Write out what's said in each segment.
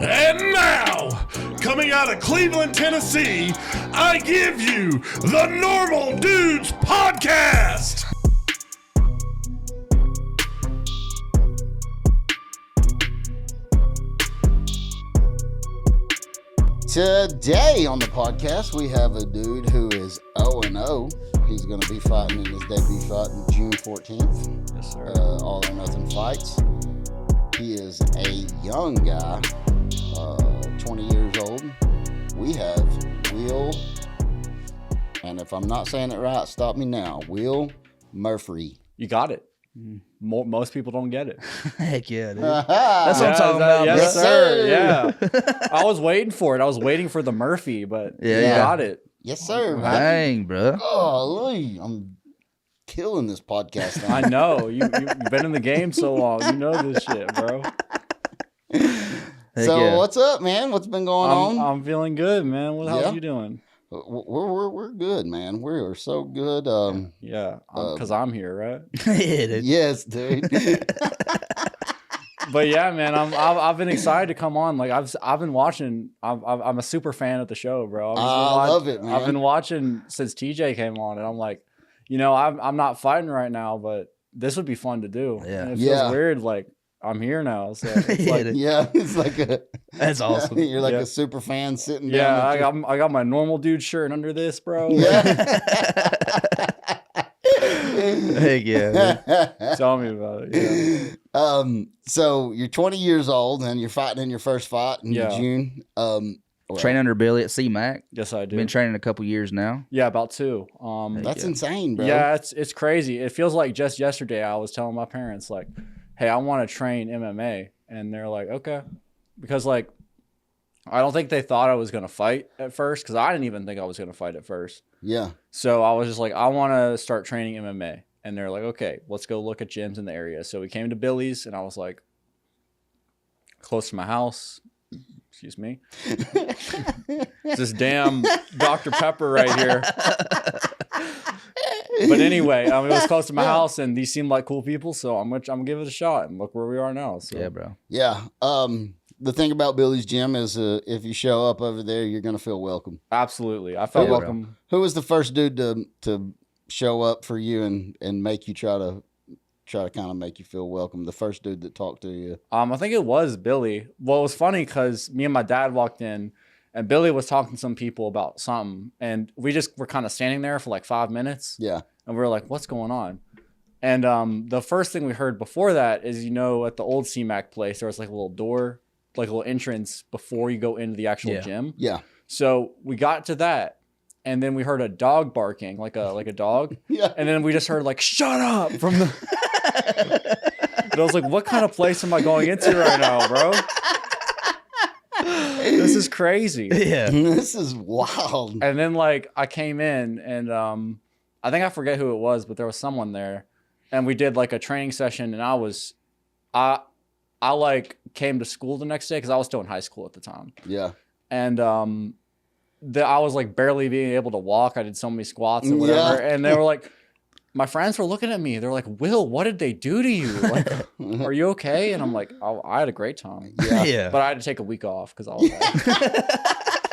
And now, coming out of Cleveland, Tennessee, I give you the Normal Dudes Podcast. Today on the podcast, we have a dude who is 0-0. He's going to be fighting in his debut fight on June 14th. Yes, sir. All or Nothing Fights. He is a young guy, 20 years old. We have Will, and if I'm not saying it right, stop me now. Will Murphree. You got it. Most people don't get it. Heck yeah, dude. That's what I'm talking about. Yes, sir. Yeah. I was waiting for it. I was waiting for the Murphy, but you got it. Yes, sir. Dang, bro. Golly, I'm killing this podcast now. I know. You've been in the game so long. You know this shit, bro. So what's up, man? What's been going on? I'm feeling good, man. How's you doing? We're good, man. We are so good. Because I'm here, right? Yeah, dude. Yes, dude. But yeah, man, I've been excited to come on. Like I've been watching. I'm a super fan of the show, bro. I love it, man. I've been watching since TJ came on, and I'm like, I'm not fighting right now, but this would be fun to do. Yeah, and it feels weird. Like I'm here now, so it's it's like that's awesome. You're like a super fan sitting down. Yeah, I got my normal dude shirt under this, bro. Yeah. Heck yeah. Tell me about it. Yeah. So you're 20 years old and you're fighting in your first fight in June. Train under Billy at CMAC. Yes, I do. Been training a couple years now. Yeah, about 2. That's insane, bro. Yeah, it's crazy. It feels like just yesterday I was telling my parents, like, hey, I want to train MMA. And they're like, okay. Because, like, I don't think they thought I was going to fight at first, because I didn't even think I was going to fight at first. Yeah. So I was just like, I want to start training MMA. And they're like, okay, let's go look at gyms in the area. So we came to Billy's, and I was like, close to my house. Excuse me. It's this damn Dr. Pepper right here. But anyway, it was close to my house, and these seemed like cool people, so I'm gonna give it a shot, and look where we are now. So. Yeah, bro. Yeah. The thing about Billy's Gym is if you show up over there, you're going to feel welcome. Absolutely. I felt welcome. Who was the first dude to show up for you and make you try to kind of make you feel welcome? The first dude that talked to you? I think it was Billy. Well, it was funny because me and my dad walked in, and Billy was talking to some people about something, and we just were kind of standing there for like 5 minutes. Yeah. And we were like, what's going on? And the first thing we heard before that is, at the old CMAC place, there was like a little door, like a little entrance before you go into the actual gym. Yeah. So we got to that, and then we heard a dog barking, like a dog. Yeah. And then we just heard like, shut up from the... And I was like, what kind of place am I going into right now, bro? This is crazy. Yeah. This is wild. And then like I came in, and I think I forget who it was, but there was someone there, and we did like a training session, and I like came to school the next day because I was still in high school at the time. Yeah. And I was like barely being able to walk. I did so many squats and whatever. Yeah. And they were like, my friends were looking at me. They're like, Will, what did they do to you? Like, are you okay? And I'm like, oh, I had a great time. Yeah. Yeah. But I had to take a week off because I was like,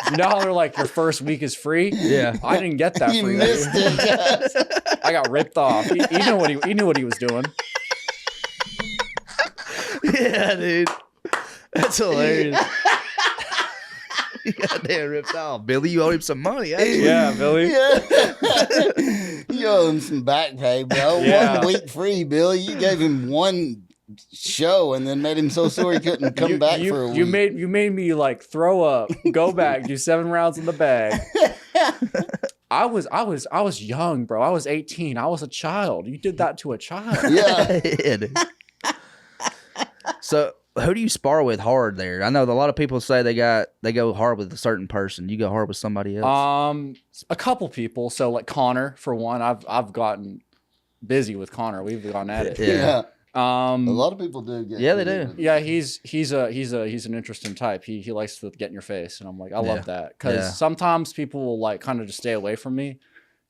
you know how they're like, your first week is free? Yeah. I didn't get that You free. missed it. I got ripped off. He knew what he was doing. Yeah, dude. That's hilarious. You got damn ripped off. Billy, you owe him some money, actually. Yeah, Billy. Yeah. You owe him some back pay, bro. Yeah. 1 week free, Billy. You gave him one show and then made him so sore he couldn't come back for a week. You made me like throw up, go back, do 7 rounds in the bag. I was young, bro. I was 18. I was a child. You did that to a child. Yeah. Yeah, dude. So who do you spar with hard there? I know a lot of people say they go hard with a certain person. You go hard with somebody else. A couple people. So like Connor, for one, I've gotten busy with Connor. We've gone at it. Yeah. A lot of people do get. Yeah, they do. Yeah, he's an interesting type. He likes to get in your face, and I'm like, I love that, because sometimes people will like kind of just stay away from me,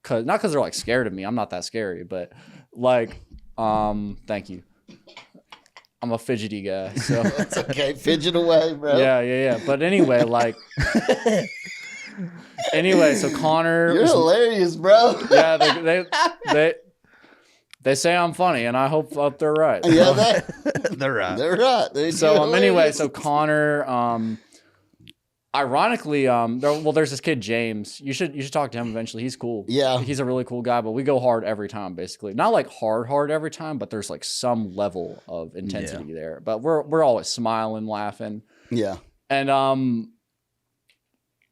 not because they're like scared of me. I'm not that scary, but like, thank you. I'm a fidgety guy. So It's okay. Fidget away, bro. yeah. But anyway, like, so Connor, You're hilarious, bro. yeah, they say I'm funny, and I hope they're right. Yeah, They're right. they're right. Dude. So You're anyway, hilarious. so Connor, ironically, there's this kid James. You should talk to him eventually. He's cool. Yeah. He's a really cool guy, but we go hard every time, basically. Not like hard every time, but there's like some level of intensity there. But we're always smiling, laughing. Yeah. And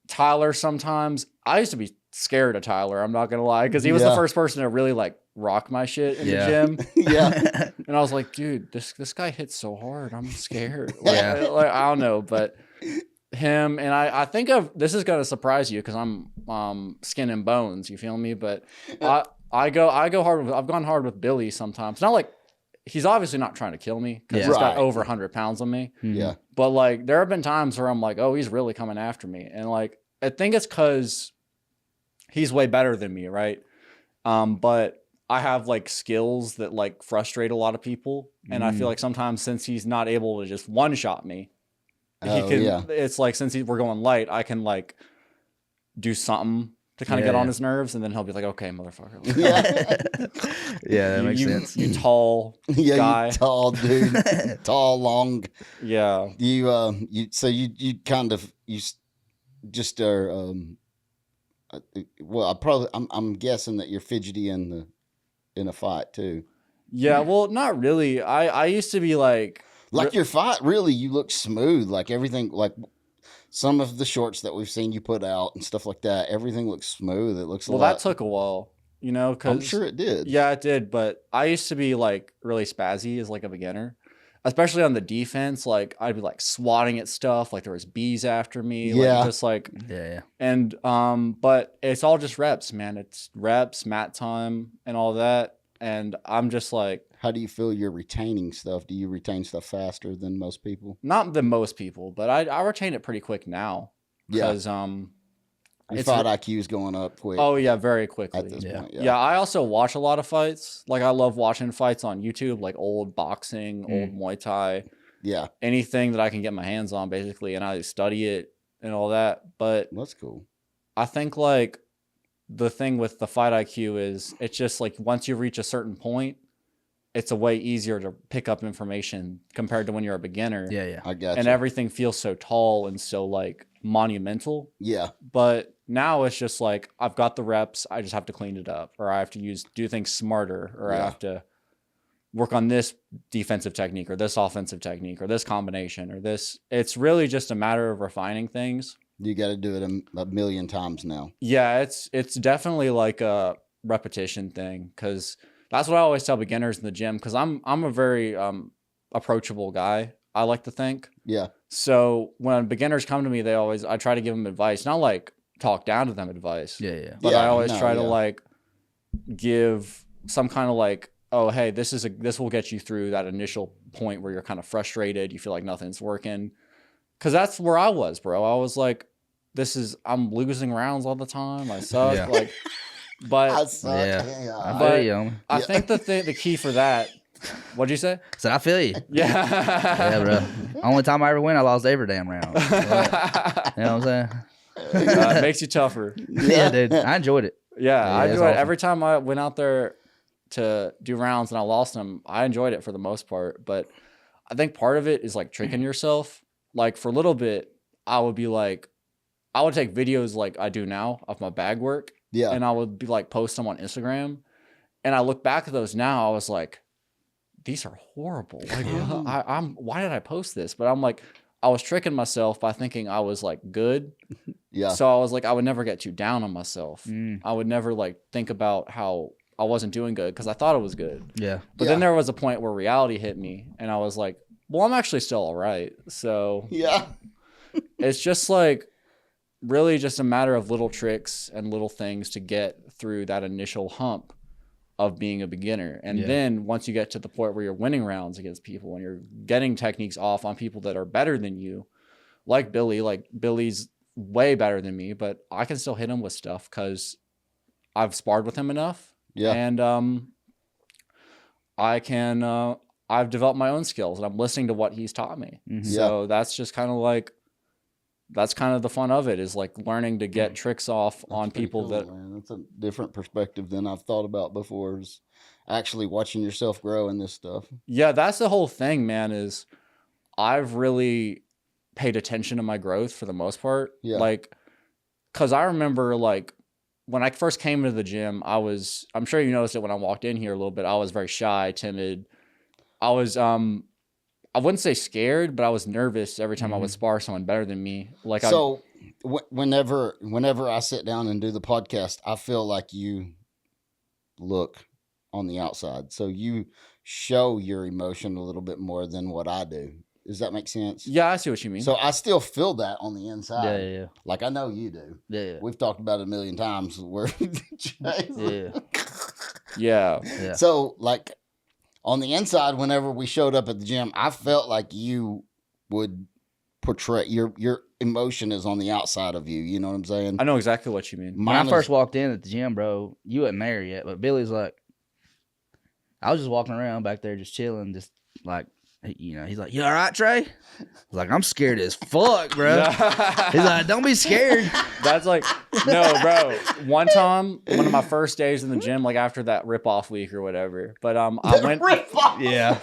Tyler, sometimes I used to be scared of Tyler, I'm not gonna lie, because he was the first person to really like rock my shit in the gym. Yeah. And I was like, dude, this guy hits so hard, I'm scared. Like, I don't know, but him and I think this is gonna surprise you because I'm skin and bones, you feel me? But I go hard I've gone hard with Billy sometimes. Not like he's obviously not trying to kill me because he's got over 100 pounds on me. Yeah. But like there have been times where I'm like, oh, he's really coming after me. And like I think it's because he's way better than me, right? But I have like skills that like frustrate a lot of people. And I feel like sometimes since he's not able to just one-shot me, it's like since we're going light, I can like do something to kind of get on his nerves, and then he'll be like, okay, motherfucker. Yeah, that makes sense. You tall guy. You tall dude. Tall, long. Yeah. You kind of just are well, I'm guessing that you're fidgety in a fight too. Yeah, well, not really. I used to be like your fight, really, you look smooth. Like everything, like some of the shorts that we've seen you put out and stuff like that, everything looks smooth. It looks that took a while, you know, because I'm sure it did. Yeah, it did. But I used to be like really spazzy as like a beginner, especially on the defense. Like I'd be like swatting at stuff, like there was bees after me. Yeah. Like, just like And but it's all just reps, man. It's reps, mat time, and all that. And I'm just like, how do you feel you're retaining stuff? Do you retain stuff faster than most people? Not than most people, but I retain it pretty quick now. Because your fight IQ is going up quick. Oh yeah, very quickly. At this point, yeah. I also watch a lot of fights. Like I love watching fights on YouTube, like old boxing, old Muay Thai. Yeah. Anything that I can get my hands on, basically, and I study it and all that. But that's cool. I think like the thing with the fight IQ is it's just like once you reach a certain point, it's a way easier to pick up information compared to when you're a beginner. Yeah. I got you. And everything feels so tall and so like monumental. Yeah. But now it's just like I've got the reps, I just have to clean it up, or I have to do things smarter, or I have to work on this defensive technique or this offensive technique or this combination or this. It's really just a matter of refining things. You got to do it a million times now. Yeah, it's definitely like a repetition thing, because that's what I always tell beginners in the gym, because I'm a very approachable guy, I like to think. Yeah. So when beginners come to me, I try to give them advice, not like talk down to them advice. But I always try to like give some kind of like, oh, hey, this will get you through that initial point where you're kind of frustrated, you feel like nothing's working. Because that's where I was, bro. I was like, I'm losing rounds all the time. I suck. Yeah. Like, but I suck. I feel you. I think the key for that. What'd you say? I said I feel you. Yeah. Yeah, bro. Only time I ever win, I lost every damn round. You know what I'm saying? It makes you tougher. Yeah, dude. I enjoyed it. Yeah, I enjoyed it. awesome. Every time I went out there to do rounds and I lost them, I enjoyed it for the most part. But I think part of it is like tricking yourself. Like for a little bit, I would take videos like I do now of my bag work. Yeah. And I would be like post them on Instagram. And I look back at those now, I was like, these are horrible. Like why did I post this? But I'm like, I was tricking myself by thinking I was like good. Yeah. So I was like, I would never get too down on myself. I would never like think about how I wasn't doing good because I thought it was good. Yeah. But then there was a point where reality hit me and I was like, well, I'm actually still all right. So yeah. It's just like really just a matter of little tricks and little things to get through that initial hump of being a beginner. And then once you get to the point where you're winning rounds against people and you're getting techniques off on people that are better than you, like Billy's way better than me, but I can still hit him with stuff because I've sparred with him enough. Yeah. And I can I've developed my own skills and I'm listening to what he's taught me. So that's just kind of like, that's kind of the fun of it, is like learning to get tricks off on people cool, that. Man. That's a different perspective than I've thought about before, is actually watching yourself grow in this stuff. Yeah, that's the whole thing, man, is I've really paid attention to my growth for the most part. Yeah. Like, because I remember, like, when I first came into the gym, I'm sure you noticed it when I walked in here a little bit, I was very shy, timid. I was, I wouldn't say scared, but I was nervous every time I would spar someone better than me. Like, so whenever I sit down and do the podcast, I feel like you look on the outside. So you show your emotion a little bit more than what I do. Does that make sense? Yeah, I see what you mean. So I still feel that on the inside. Yeah. Like I know you do. Yeah. We've talked about it a million times. Where Yeah. So like on the inside, whenever we showed up at the gym, I felt like you would portray your emotion is on the outside of you. You know what I'm saying? I know exactly what you mean. When I first walked in at the gym, bro, you wasn't there yet, but Billy's like, I was just walking around back there just chilling, just like, you know, he's like, you all right, Trey? I was like, I'm scared as fuck, bro. He's like, don't be scared. That's like, no, bro. One time, one of my first days in the gym, like after that rip-off week or whatever, but I went. Rip-off. Yeah.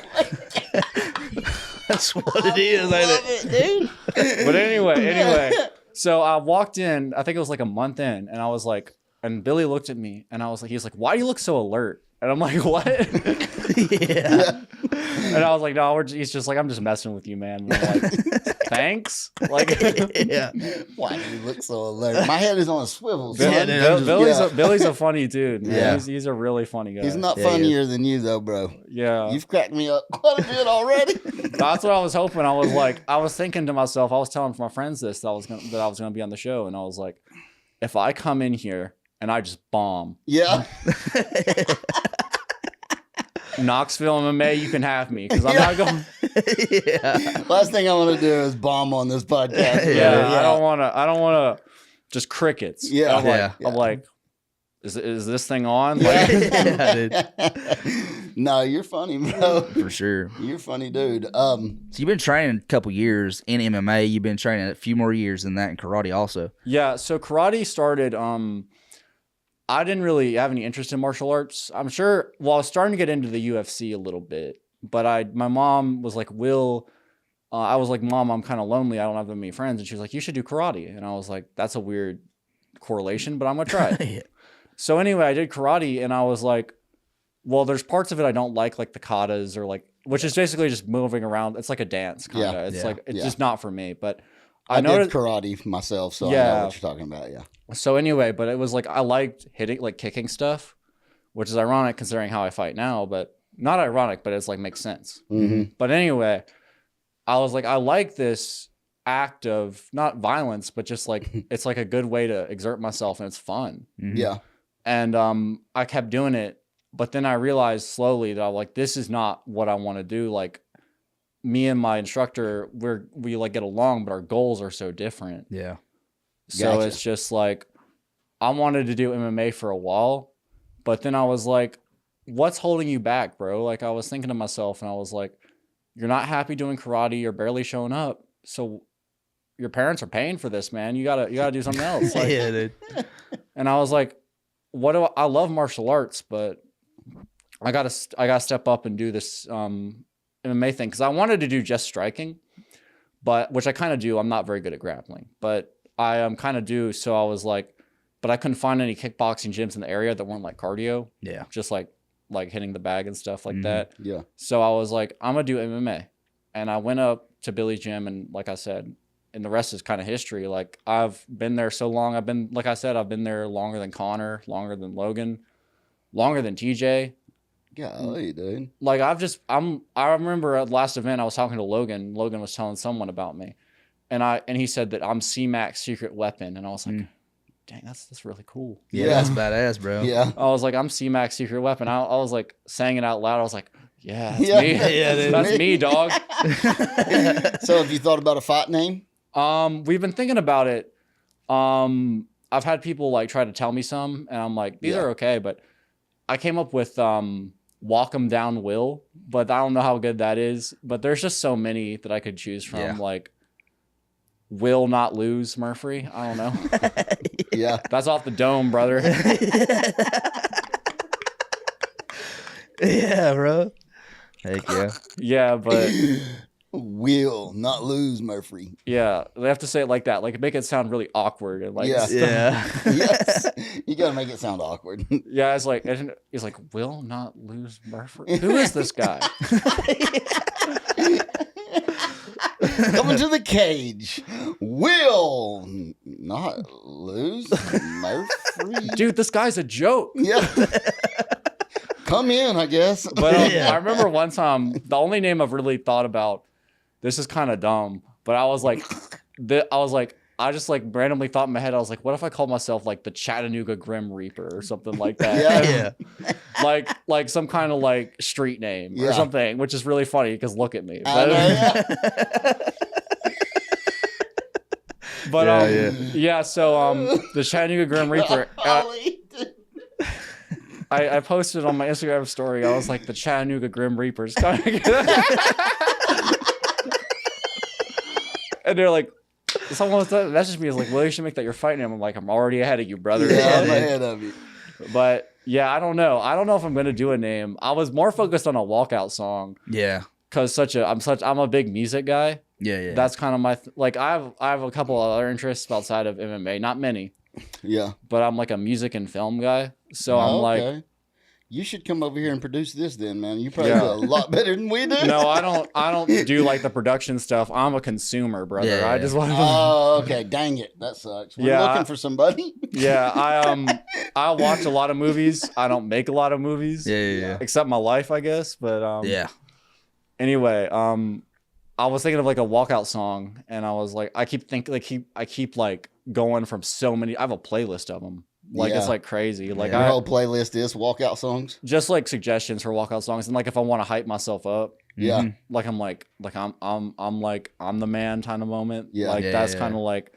That's what it is, ain't it? Dude. But anyway, so I walked in, I think it was like a month in, and I was like, and Billy looked at me, and I was like, he's like, why do you look so alert? And I'm like, what? Yeah. And I was like, no, he's just like, I'm just messing with you, man. And I'm like, thanks. Like, Yeah. Why do you look so alert? My head is on a swivel. Billy's a funny dude, man. Yeah. He's a really funny guy. He's not funnier than you, though, bro. Yeah. You've cracked me up quite a bit already. That's what I was hoping. I was thinking to myself, I was telling my friends this, that I was gonna be on the show, and I was like, if I come in here and I just bomb, Yeah. Knoxville MMA, you can have me, because I'm not going. Yeah. Last thing I want to do is bomb on this podcast. Yeah, I don't want to. Just crickets. Yeah. I'm like, is this thing on? Like, Yeah, dude. No, you're funny, bro. For sure. You're a funny dude. So you've been training a couple years in MMA. You've been training a few more years than that in karate also. yeah. So karate started. I didn't really have any interest in martial arts. I'm sure. Well, I was starting to get into the UFC a little bit, but my mom was like, I was like, Mom, I'm kind of lonely. I don't have that many friends. And she was like, you should do karate. And I was like, that's a weird correlation, but I'm going to try it. Yeah. So anyway, I did karate, and I was like, well, there's parts of it I don't like the katas, or like, which is basically just moving around. It's like a dance kind of. Yeah. It's Yeah. like, it's Yeah. just not for me. But I noticed did karate myself, so I Yeah. know what you're talking about. Yeah. So anyway, but it was like, I liked kicking stuff, which is ironic considering how I fight now, but not ironic, but it's like makes sense. Mm-hmm. But anyway, I was like, I like this act of not violence, but just like, it's like a good way to exert myself, and it's fun. Mhm. Yeah. And I kept doing it, but then I realized slowly that I'm like, this is not what I want to do. Like, me and my instructor, we like get along, but our goals are so different. Yeah. So Gotcha. it's just like, I wanted to do MMA for a while, but then I was like, what's holding you back, bro? Like, I was thinking to myself, and I was like, you're not happy doing karate, you're barely showing up, so your parents are paying for this, man. You gotta do something else. Like, Yeah, dude. and I was like, I love martial arts, but I gotta step up and do this MMA thing, because I wanted to do just striking, but which I kind of do. I'm not very good at grappling, but I kind of do. So I was like, but I couldn't find any kickboxing gyms in the area that weren't like cardio, Yeah. just like hitting the bag and stuff like Mhm. that. Yeah. So I was like, I'm gonna do MMA, and I went up to Billy's gym, and like I said, and the rest is kind of history. Like, I've been there so long. I've been there longer than Connor, longer than Logan, longer than TJ. Golly, dude. Like, I remember at the last event I was talking to Logan. Logan was telling someone about me, and he said that I'm CMAC secret weapon, and I was like, dang, that's really cool. Yeah, Yeah. that's badass, bro. Yeah. I was like, I'm CMAC secret weapon. I was like saying it out loud. I was like, yeah, that's Yeah. me. Yeah, dude. That's me, dog. So have you thought about a fight name? We've been thinking about it. I've had people like try to tell me some, and I'm like, these Yeah. are okay, but I came up with Walk 'em down, Will, but I don't know how good that is. But there's just so many that I could choose from. Yeah. Like, will not lose, Murphree. I don't know. Yeah. That's off the dome, brother. Yeah, bro. Heck yeah. Yeah, but Will not lose, Murphree. yeah, they have to say it like that, like make it sound really awkward and like Yeah. Yeah. Yes. You got to make it sound awkward. yeah. It's like will not lose Murphree. Who is this guy? Coming to the cage. Will not lose, Murphree. Dude, this guy's a joke. Yeah. Come in, I guess. But Yeah. I remember one time, the only name I've really thought about, this is kind of dumb, but I was like, I just like randomly thought in my head, I was like, what if I called myself like the Chattanooga Grim Reaper or something like that? Yeah. Like some kind of like street name or Yeah. something, which is really funny because look at me. I know, yeah. But yeah, so the Chattanooga Grim Reaper. Ollie. I posted on my Instagram story. I was like, the Chattanooga Grim Reaper's coming. And they're like, someone messaged me, was like, well, you should make that your fight name. I'm like, I'm already ahead of you, brother. Yeah, I'm ahead of you. But yeah, I don't know. I don't know if I'm gonna do a name. I was more focused on a walkout song Yeah. because I'm a big music guy. Yeah. That's kind of my like I have a couple of other interests outside of MMA, not many, Yeah. but I'm like a music and film guy. So I'm like, you should come over here and produce this then, man. You probably Yeah. do a lot better than we do. no, I don't do like the production stuff. I'm a consumer, brother. Yeah, I yeah. just want to. Oh, okay. Dang it. That sucks. We're Yeah, looking for somebody. Yeah, I watch a lot of movies. I don't make a lot of movies. Yeah. Except my life, I guess. But Yeah. Anyway, I was thinking of like a walkout song, and I was like, I keep like going from so many. I have a playlist of them. Like it's Yeah. like crazy. Like Your whole playlist is walkout songs. just like suggestions for walkout songs, and like if I want to hype myself up, Yeah. Mhm. like I'm the man kind of moment. Yeah. Like Yeah, that's yeah. kind of like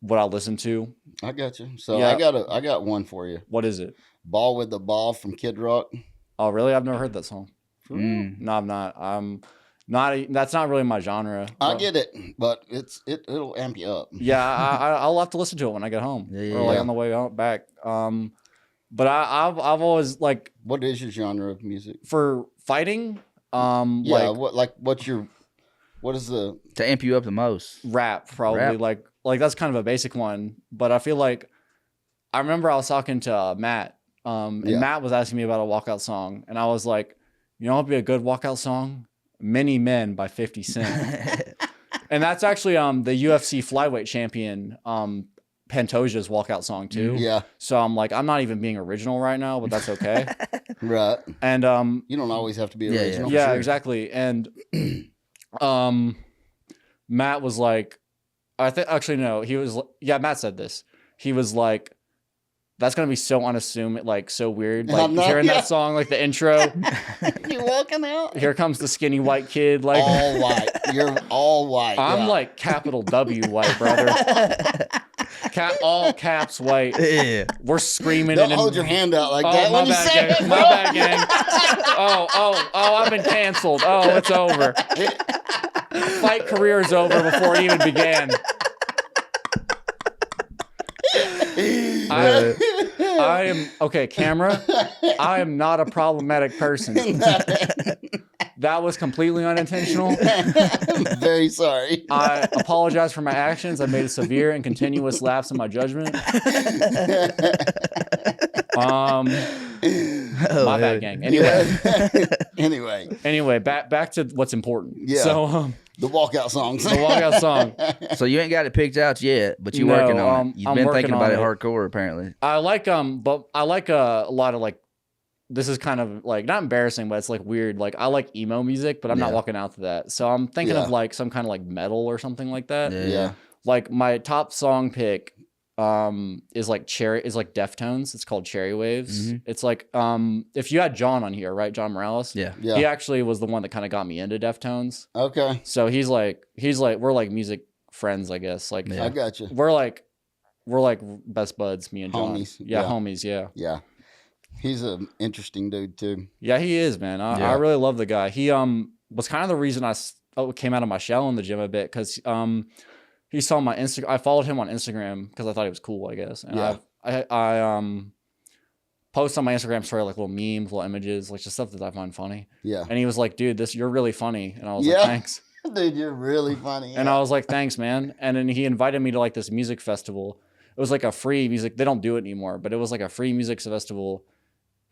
what I listen to. I got you. So Yeah. I got one for you. What is it? Ball with the Ball from Kid Rock. Oh, really? I've never heard that song. Mm. No, I'm not. That's not really my genre. I get it, but it'll amp you up. Yeah, I'll have to listen to it when I get home, Yeah, or like yeah. on the way out back. But I've always like What is your genre of music? for fighting, Yeah, like what is the To amp you up the most. rap probably Rap. like that's kind of a basic one. But I feel like I remember I was talking to Matt, and Yeah. Matt was asking me about a walkout song, and I was like, you know, what'd be a good walkout song? Many Men by 50 Cent. And that's actually the UFC flyweight champion Pantoja's walkout song too. Yeah, So I'm like, I'm not even being original right now, but that's okay. right. And You don't always have to be Yeah, original. yeah, sure. exactly. And Matt was like, I think actually no, he was Matt said this. He was like, that's gonna be so unassuming, like so weird. Like I'm not- hearing yeah. that song, like the intro. You walking out? Here comes the skinny white kid, like All white. You're all white. I'm yeah. like capital W white, brother. All caps white. Yeah. We're screaming. Don't and hold your hand out like Oh, that my when you bad, say gang. it. My bad, gang. Oh, I've been canceled. Oh, it's over. Fight career is over before it even began. I am okay, camera. I am not a problematic person. That was completely unintentional. I'm very sorry. I apologize for my actions. I made a severe and continuous lapse in my judgment. My bad, gang. Anyway, back to what's important. Yeah. So The walkout songs. the walkout song. So you ain't got it picked out yet, but you're No, working on it. You've I'm been working thinking about on it it. hardcore, apparently. I like but I like a lot of like. This is kind of like not embarrassing, but it's like weird. Like I like emo music, but I'm not Yeah. walking out to that. So I'm thinking Yeah. of like some kind of like metal or something like that. Yeah. Like my top song pick is like Deftones. It's called Cherry Waves. Mhm. It's like if you had John on here, right? John Morales. Yeah. Yeah. He actually was the one that kind of got me into Deftones. Okay. So he's like we're like music friends, I guess. Like Yeah. I got you. we're like best buds, me and John. Homies. Yeah, Yeah. homies, yeah. Yeah. He's an interesting dude too. Yeah, he is, man. I really love the guy. He was kind of the reason I came out of my shell in the gym a bit, because he saw my Instagram. I followed him on Instagram because I thought he was cool, I guess. And I post on my Instagram story like little memes, little images, like just stuff that I find funny. Yeah. And he was like, "Dude, you're really funny." And I was like, "Thanks." Dude, you're really funny. And I was like, "Thanks, man." And then he invited me to like this music festival. It was like a free music. They don't do it anymore, but it was like a free music festival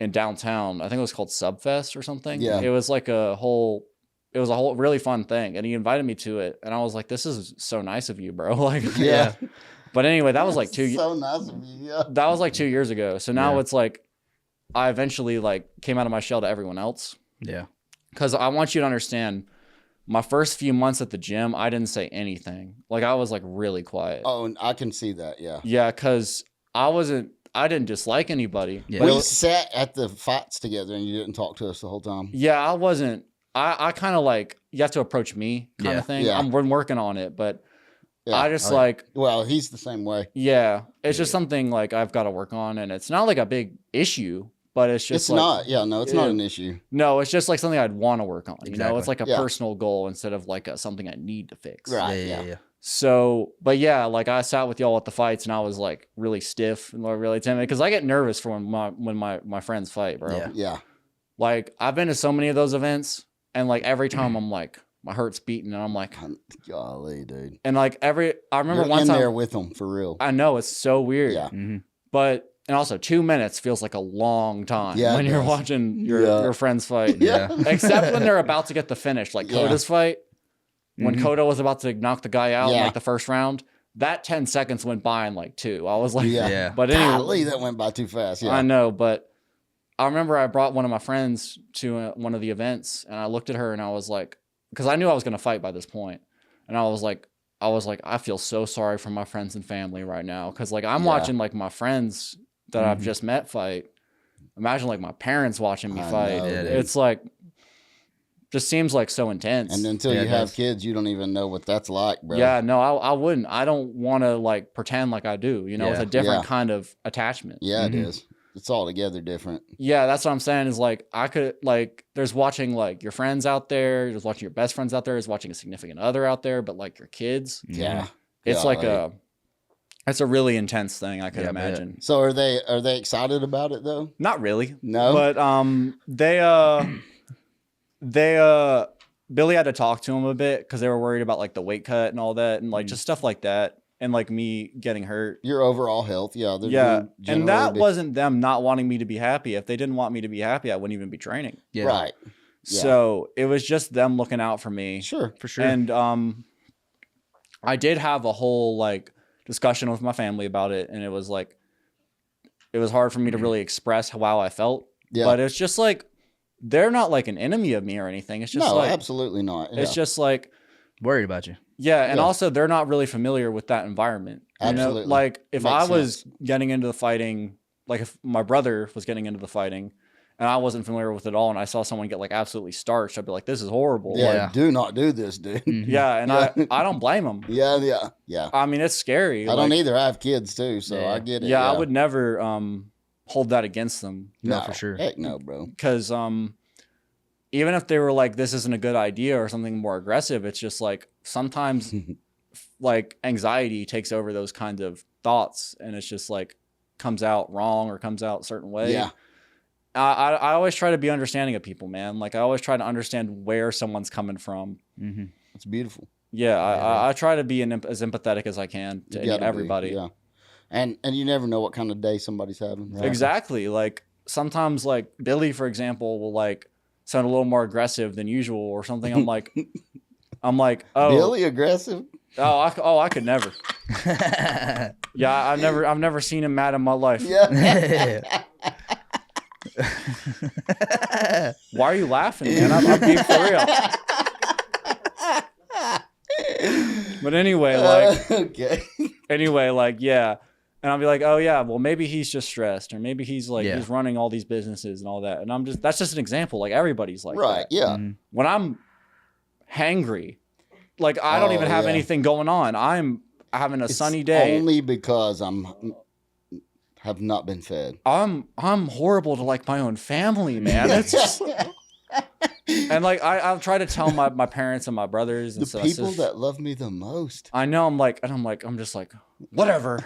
in downtown. I think it was called Subfest or something. Yeah. It was like a whole really fun thing. And he invited me to it. And I was like, "This is so nice of you, bro." Like, Yeah. But anyway, that was like so nice of you. Yeah. that was like 2 years ago. So now it's like, I eventually like came out of my shell to everyone else. Yeah. Because I want you to understand, my first few months at the gym, I didn't say anything. Like, I was like really quiet. Oh, and I can see that. Yeah. Yeah, because I didn't dislike anybody. Yeah. We sat at the fights together and you didn't talk to us the whole time. Yeah, I wasn't. I kind of like, you have to approach me kind of thing. Yeah. We're working on it, but Yeah. I just Well, he's the same way. yeah, it's just something like I've got to work on, and it's not like a big issue, but it's just It's like, not. Yeah, no, it's not an issue. no, it's just like something I'd want to work on. You know, Exactly. it's like a Yeah. personal goal instead of like something I need to fix. Right. Yeah. So, but yeah, like I sat with y'all at the fights and I was like really stiff and like really timid because I get nervous for when my friends fight, bro. Yeah. Yeah. Like I've been to so many of those events and like every time I'm like, my heart's beating and I'm like, Golly, dude. and like I remember You're one in time there with them for real. I know it's so weird. Yeah. Mm-hmm. But, and also 2 minutes feels like a long time Yeah, when it you're does. watching your friends fight. Yeah. Except when they're about to get the finish, like Yeah. Coda's fight. When Mhm. Coda was about to knock the guy out in Yeah. like the first round, that 10 seconds went by in like 2. I was like, Yeah. Yeah. But anyway, Golly, that went by too fast. Yeah. I know, but I remember I brought one of my friends to one of the events and I looked at her and I was like, because I knew I was going to fight by this point. And I was like, I feel so sorry for my friends and family right now. Cause like I'm watching like my friends that I've just met fight. Imagine like my parents watching me I fight. know, dude. It's like, just seems like so intense. And until Yeah, you it have does. kids, you don't even know what that's like, bro. yeah, no, I wouldn't. I don't want to like pretend like I do, you know, it's Yeah. a different Yeah. kind of attachment. Yeah, it Mhm. is. It's altogether different. Yeah, that's what I'm saying is like I could like there's watching like your friends out there, there's watching your best friends out there, there's watching a significant other out there, but like your kids, Yeah. it's like Golly. it's a really intense thing I could Yeah, I bet. imagine. So are they excited about it though? Not really. No? But they Billy had to talk to him a bit because they were worried about like the weight cut and all that and like just stuff like that and like me getting hurt. Your overall health, yeah. they're Yeah. gonna And that generally wasn't them not wanting me to be happy. If they didn't want me to be happy, I wouldn't even be training. be, Yeah. right. Yeah. So it was just them looking out for me. Sure. For sure. And I did have a whole like discussion with my family about it, and it was like it was hard for me to really express how I felt. Yeah. But it's just like they're not like an enemy of me or anything. It's just No, like absolutely not. Yeah. it's just like Worried about you. yeah, and Yeah. also they're not really familiar with that environment. You know, Absolutely. like if Makes I was getting into the fighting, like if my brother was getting into the fighting and I wasn't familiar with it all and I saw someone get like absolutely starched, I'd be like, this is horrible. yeah, Like, Yeah. do not do this, dude. yeah, and Yeah. I don't blame them. Yeah. I mean, it's scary. I don't like, either. I have kids too, so Yeah. I get it. Yeah, I would never hold that against them No, for sure. Heck no, bro. because even if they were like, this isn't a good idea or something more aggressive, it's just like sometimes like anxiety takes over those kinds of thoughts and it's just like comes out wrong or comes out a certain way. Yeah. I always try to be understanding of people, man. Like I always try to understand where someone's coming from. Mm-hmm. It's beautiful. Yeah, I try to be as empathetic as I can to You gotta be, everybody. yeah. And you never know what kind of day somebody's having. Right? Exactly. Like sometimes like Billy, for example, will like sound a little more aggressive than usual or something. I'm like, oh, Billy aggressive. I could never. Yeah, I've never seen him mad in my life. Yeah. Why are you laughing, man? I'm being for real. But anyway, like, yeah. And I'll be like, oh yeah, well maybe he's just stressed, or maybe he's like he's running all these businesses and all that. And that's just an example. Like everybody's like right. that. Yeah. When I'm hangry, like I don't even have anything going on. I'm having a sunny day. Only because I'm have not been fed. I'm horrible to like my own family, man. It's just and like I'll try to tell my parents and my brothers and The stuff. people that love me the most. I know I'm just like, whatever.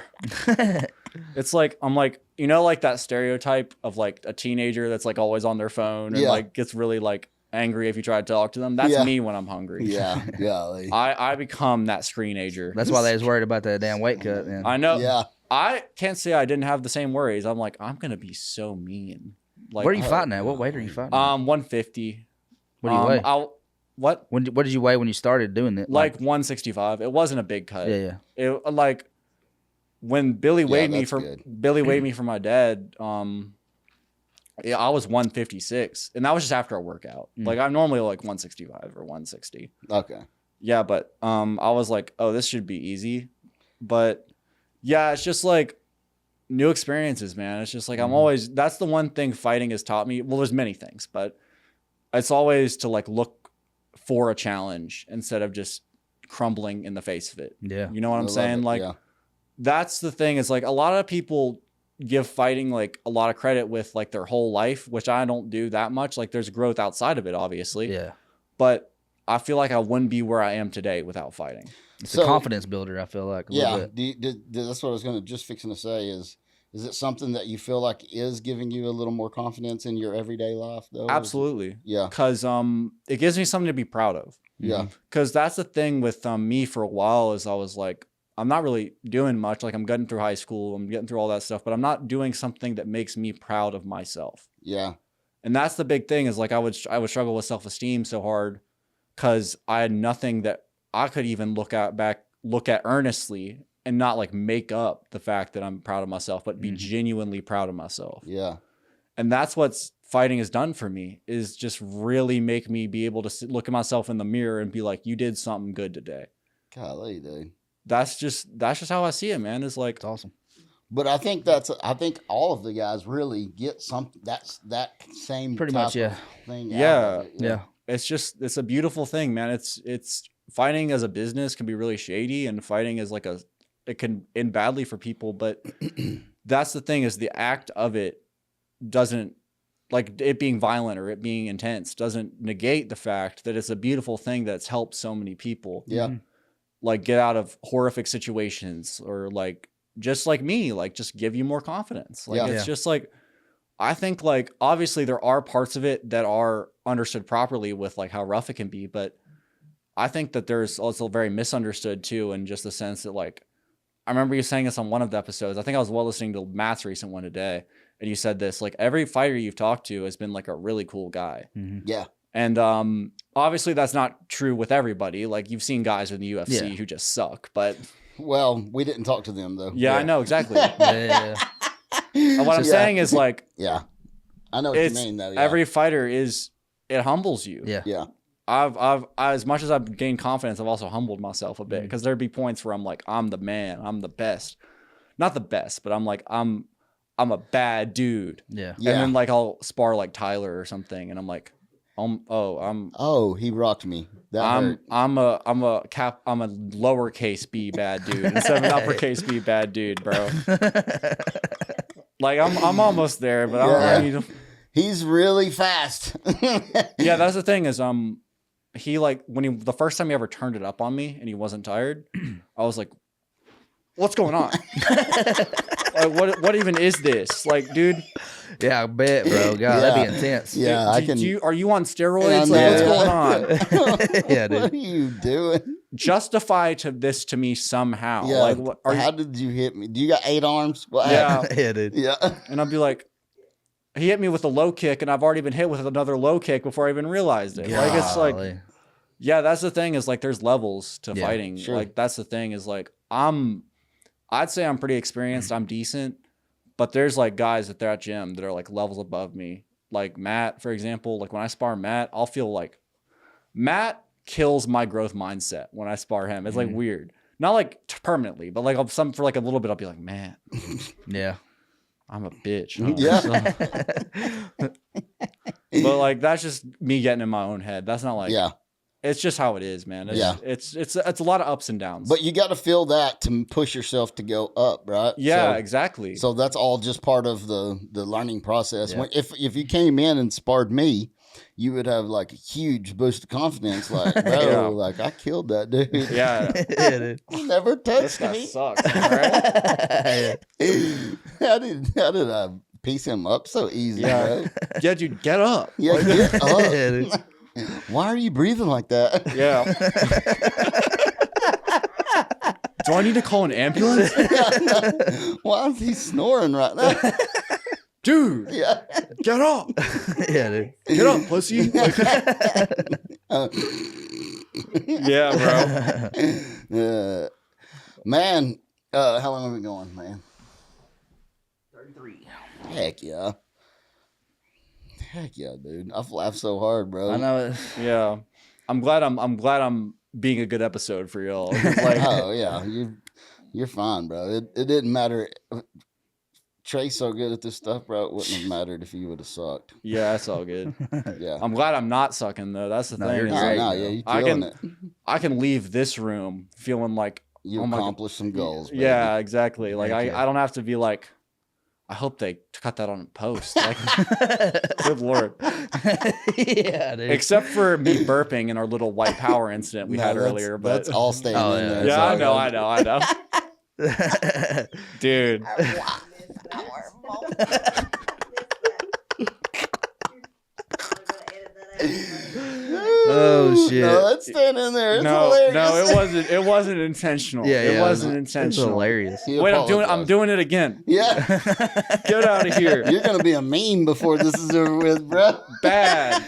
It's like I'm like, you know, like that stereotype of like a teenager that's like always on their phone and like gets really like angry if you try to talk to them. That's me when I'm hungry. Yeah, golly. I become that screenager. That's why they was worried about that damn weight cut, man. I know. Yeah. I can't say I didn't have the same worries. I'm like, I'm gonna be so mean. Like, Where are you fighting at? What weight are you fighting? 150. What do you weigh? What? What did you weigh when you started doing it? Like 165. It wasn't a big cut. Yeah. It like when Billy weighed me for good. Billy weighed me for my dad. Yeah, I was 156, and that was just after a workout. Like I'm normally like 165 or 160. Okay. Yeah, but I was like, oh, this should be easy. But yeah, it's just like new experiences, man. It's just like that's the one thing fighting has taught me. Well, there's many things, but it's always to like look for a challenge instead of just crumbling in the face of it. Yeah. You know what I'm saying? Like that's the thing, is like a lot of people give fighting like a lot of credit with like their whole life, which I don't do that much. Like there's growth outside of it, obviously. Yeah. But I feel like I wouldn't be where I am today without fighting. It's a confidence builder, I feel like. That's what I was fixing to say is it something that you feel like is giving you a little more confidence in your everyday life though? Absolutely. Yeah. Because it gives me something to be proud of. Yeah. Because that's the thing with me for a while is I was like, I'm not really doing much. Like I'm getting through high school, I'm getting through all that stuff, but I'm not doing something that makes me proud of myself. Yeah. And that's the big thing is like I would struggle with self-esteem so hard because I had nothing that I could even look at earnestly and not like make up the fact that I'm proud of myself, but be genuinely proud of myself. Yeah. And that's what's fighting has done for me, is just really make me be able to look at myself in the mirror and be like, you did something good today. Golly, dude. That's just how I see it, man. It's like, it's awesome. But I think all of the guys really get that same pretty type much, yeah. of thing. Yeah. Yeah. It's a beautiful thing, man. It's fighting as a business can be really shady, and fighting is like it can end badly for people. But that's the thing, is the act of it doesn't, like it being violent or it being intense, doesn't negate the fact that it's a beautiful thing that's helped so many people. Yeah. Like get out of horrific situations, or like just like me, like just give you more confidence. Like it's just like, I think like obviously there are parts of it that are understood properly with like how rough it can be, but I think that there's also very misunderstood too, in just the sense that like, I remember you saying this on one of the episodes. I think I was listening to Matt's recent one today, and you said this, like every fighter you've talked to has been like a really cool guy. Yeah. And obviously that's not true with everybody. Like you've seen guys in the UFC who just suck, but well, we didn't talk to them though. I know exactly. Yeah. What I'm saying is like, I know what you mean though. Yeah. Every fighter it humbles you. Yeah. Yeah. I've as much as I've gained confidence, I've also humbled myself a bit, because there'd be points where I'm like, I'm the man, I'm the best, not the best, but I'm like, I'm a bad dude. Yeah. And then like I'll spar like Tyler or something, and I'm like, he rocked me. I'm a lowercase b bad dude instead of an uppercase b bad dude, bro. Like I'm almost there, but I don't need. He's really fast. Yeah, that's the thing is he like when the first time he ever turned it up on me and he wasn't tired, I was like, what's going on? Like what even is this? Like, dude. Yeah, I bet, bro. God, that'd be intense. Yeah, are you on steroids? Like, what's going on? Yeah, dude. What are you doing? Justify this to me somehow. Yeah. Like, how did you hit me? Do you got 8 arms? What yeah, dude. Yeah. And I'd be like, he hit me with a low kick, and I've already been hit with another low kick before I even realized it. Golly. Like, it's like, yeah, that's the thing, is like there's levels to fighting. Sure. Like that's the thing, is like I'd say I'm pretty experienced. I'm decent. But there's like guys at that gym that are like levels above me. Like Matt, for example, like when I spar Matt, I'll feel like Matt kills my growth mindset when I spar him. It's like weird. Not like permanently, but like for like a little bit, I'll be like, man, yeah, I'm a bitch. Huh? Yeah. But like, that's just me getting in my own head. That's not like, it's just how it is, man. It's a lot of ups and downs. But you got to feel that to push yourself to go up, right? Yeah, So, exactly. So that's all just part of the learning process. Yeah. If you came in and sparred me, you would have like a huge boost of confidence. Like, bro, Yeah. like I killed that dude. Yeah. Yeah, dude. He never This touched guy me. sucks. All right? How did I piece him up so easy, Yeah. bro? Yeah, dude, get up. Yeah, get up. Yeah, dude. Why are you breathing like that? Yeah. Do I need to call an ambulance? Why is he snoring right now? Dude, Yeah. get up. Yeah, dude. Get up, pussy. Like, yeah, bro. Man, how long have we going, man? 33. Heck yeah. Heck yeah, dude. I've laughed so hard, bro. I know it. Yeah. I'm glad I'm being a good episode for y'all. 'Cause, like, Oh yeah, you're fine, bro. It didn't matter. Trey's so good at this stuff, bro. It wouldn't have mattered if you would have sucked. yeah, that's all good. Yeah. I'm glad I'm not sucking though. That's the No, thing. you're is, No, great, no, bro. yeah, you're I killing can- it. I can leave this room feeling like You oh my God. accomplished some goals, baby. yeah, exactly. Like Heck yeah. I don't have to be like I hope they cut that on post. Like, good lord. Yeah, dude. Except for me burping in our little white power incident we No, had that's- earlier. But that's all staying Oh, in yeah. there. yeah, It's all I know. Dude. Oh, shit. No, that's staying in there. It's No, hilarious. it wasn't intentional. Yeah, it yeah, wasn't It's intentional. hilarious. He Wait, I'm apologized. doing it again. Yeah, Get out of here. you're gonna be a meme before this is over with, bro. Bad.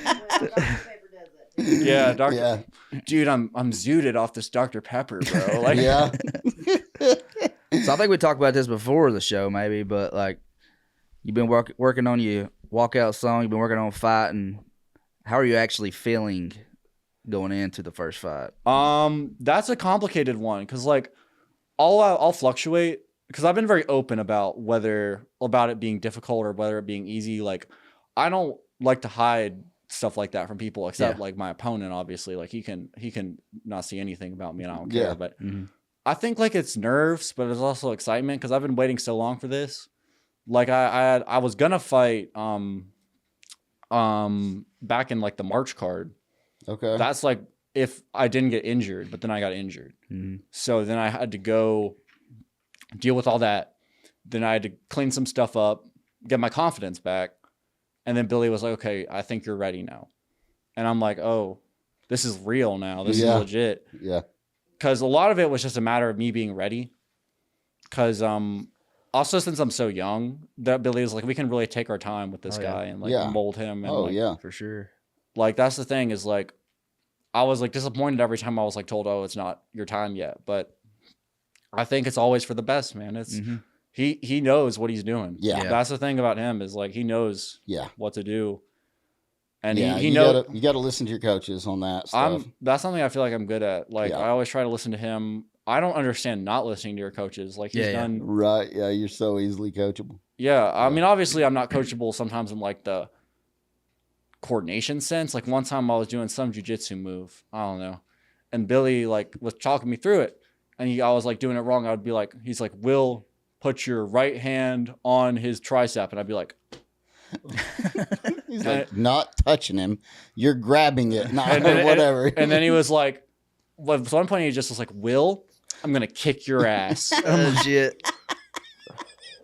Yeah, Dr. Yeah, Dude, I'm zooted off this Dr. Pepper, bro. Like, yeah. So I think we talked about this before the show, maybe, but like you've been working on your walkout song, you've been working on fighting. How are you actually feeling going into the first fight? That's a complicated one because like I'll fluctuate because I've been very open about it being difficult or whether it being easy. Like I don't like to hide stuff like that from people except like my opponent, obviously. Like he can not see anything about me and I don't care. Yeah. But Mhm. I think like it's nerves, but it's also excitement because I've been waiting so long for this. Like I was gonna fight back in like the March card. Okay. That's like if I didn't get injured, but then I got injured. Mhm. So then I had to go deal with all that. Then I had to clean some stuff up, get my confidence back. And then Billy was like, okay, I think you're ready now. And I'm like, oh, this is real now. This is Yeah. legit. Yeah. Because a lot of it was just a matter of me being ready. Because also since I'm so young, that Billy was like, we can really take our time with this Oh, yeah. guy and like Yeah. mold him. And Oh like, yeah. For sure. like that's the thing is like I was like disappointed every time I was like told, oh, it's not your time yet. But I think it's always for the best, man. It's Mhm. he knows what he's doing. Yeah. That's the thing about him is like he knows Yeah. what to do. And Yeah. he you knows gotta listen to your coaches on that stuff. that's something I feel like I'm good at. Like Yeah. I always try to listen to him. I don't understand not listening to your coaches. Like he's Yeah, yeah. done Right. Yeah. You're so easily coachable. Yeah, I mean, obviously, I'm not coachable sometimes in like the coordination sense. Like one time I was doing some jujitsu move, I don't know, and Billy like was talking me through it, and I was like doing it wrong. I would be like, he's like, Will, put your right hand on his tricep, and I'd be like, He's like, not touching him. You're grabbing it, not and then, whatever. And then he was like, well, at one point he just was like, Will, I'm gonna kick your ass, Oh shit.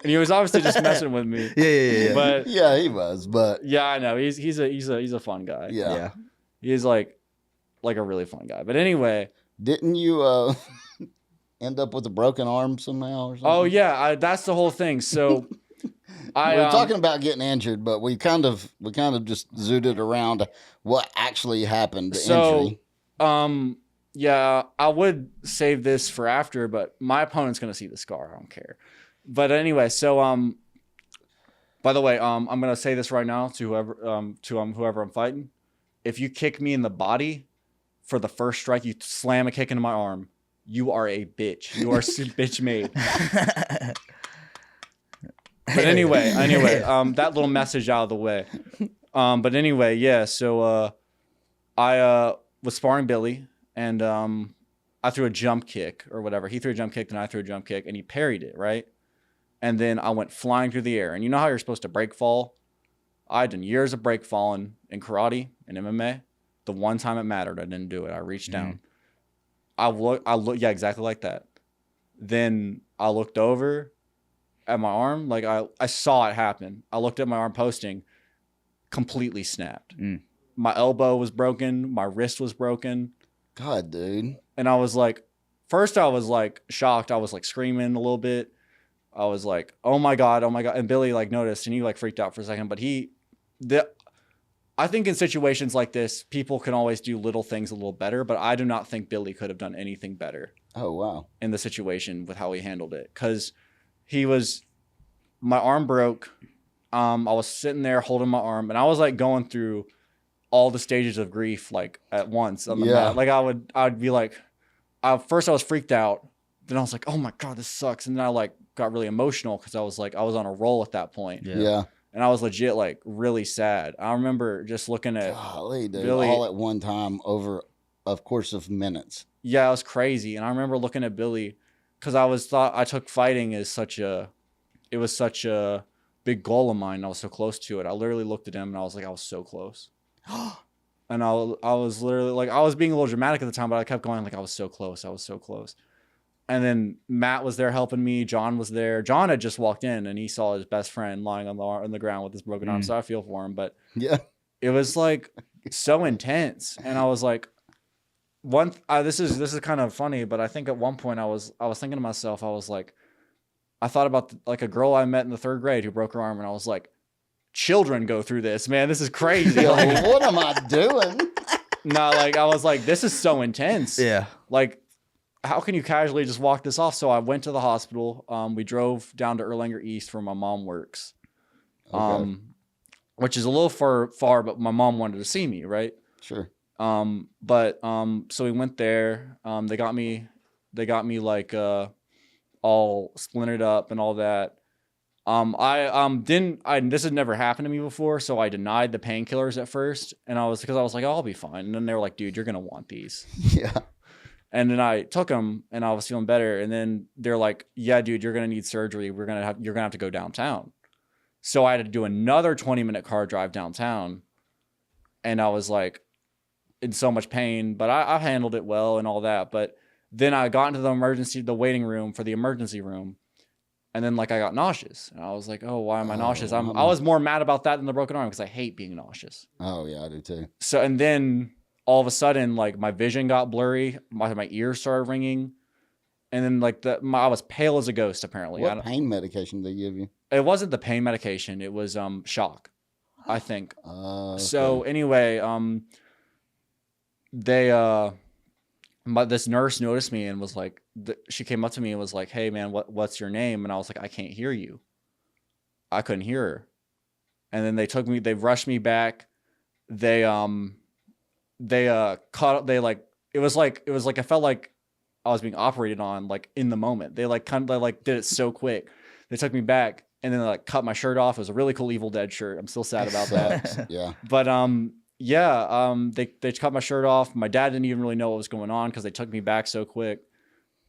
and he was obviously just messing with me. Yeah. But yeah, he was, but yeah, I know he's a fun guy. yeah. He's like a really fun guy. But anyway. Didn't you end up with a broken arm somehow or something? Oh yeah, that's the whole thing. So We were talking about getting injured, but we kind of just zooted around what actually happened. The injury. Yeah, I would save this for after, but my opponent's gonna see the scar. I don't care. But anyway, so by the way, I'm gonna say this right now to whoever I'm fighting. If you kick me in the body for the first strike, you slam a kick into my arm, you are a bitch. You are bitch made. But anyway, that little message out of the way. But anyway, yeah. So, was sparring Billy, and I threw a jump kick or whatever. He threw a jump kick, then I threw a jump kick, and he parried it, right? And then I went flying through the air. And you know how you're supposed to break fall? I'd done years of break falling in karate and MMA. The one time it mattered, I didn't do it. I reached down. I look, yeah, exactly like that. Then I looked over at my arm, like I saw it happen. I looked at my arm posting, completely snapped. My elbow was broken, my wrist was broken. God, dude. And I was like, first I was like shocked. I was like screaming a little bit. I was like, oh my God. And Billy like noticed and he like freaked out for a second. But I think in situations like this, people can always do little things a little better, but I do not think Billy could have done anything better. Oh, wow. In the situation with how he handled it. Because my arm broke. I was sitting there holding my arm and I was like going through all the stages of grief like at once on the mat. Like I'd be like, first I was freaked out. Then I was like, oh my God, this sucks. And then I like got really emotional because I was on a roll at that point. Yeah. And I was legit like really sad. I remember just looking at Golly, dude, Billy all at one time over a course of minutes. Yeah, it was crazy. And I remember looking at Billy because I took fighting as such a big goal of mine. I was so close to it. I literally looked at him and I was like, I was so close. And I was literally like, I was being a little dramatic at the time, but I kept going like, I was so close. I was so close. And then Matt was there helping me. John was there. John had just walked in and he saw his best friend lying on the ground with his broken arm. So I feel for him, but yeah, it was like so intense. And I was like, this is kind of funny, but I think at one point I was thinking to myself, I was like, I thought about like a girl I met in the 3rd grade who broke her arm, and I was like, children go through this, man. This is crazy. Like, what am I doing? No, like I was like, this is so intense. Yeah. Like, how can you casually just walk this off? So I went to the hospital. We drove down to Erlanger East where my mom works, which is a little far, but my mom wanted to see me, right? Sure. So we went there. They got me like all splintered up and all that. This had never happened to me before, so I denied the painkillers at first, and because I was like, oh, I'll be fine. And then they were like, dude, you're gonna want these. Yeah. And then I took them, and I was feeling better. And then they're like, yeah, dude, you're gonna need surgery. You're gonna have to go downtown. So I had to do another 20-minute car drive downtown, and I was like, in so much pain, but I handled it well and all that. But then I got into the waiting room for the emergency room. And then like I got nauseous and I was like, oh, why am I nauseous? I was more mad about that than the broken arm because I hate being nauseous. Oh yeah, I do too. So, and then all of a sudden, like my vision got blurry. My ears started ringing. And then like I was pale as a ghost, apparently. What pain medication did they give you? It wasn't the pain medication. It was shock, I think. Okay. So anyway, this nurse noticed me and was like, she came up to me and was like, hey man, what's your name? And I was like, I can't hear you. I couldn't hear her. And then they rushed me back. It was like, I felt like I was being operated on like in the moment. They like kind of like did it so quick. They took me back and then they like cut my shirt off. It was a really cool Evil Dead shirt. I'm still sad about that. Yeah. But they cut my shirt off. My dad didn't even really know what was going on because they took me back so quick.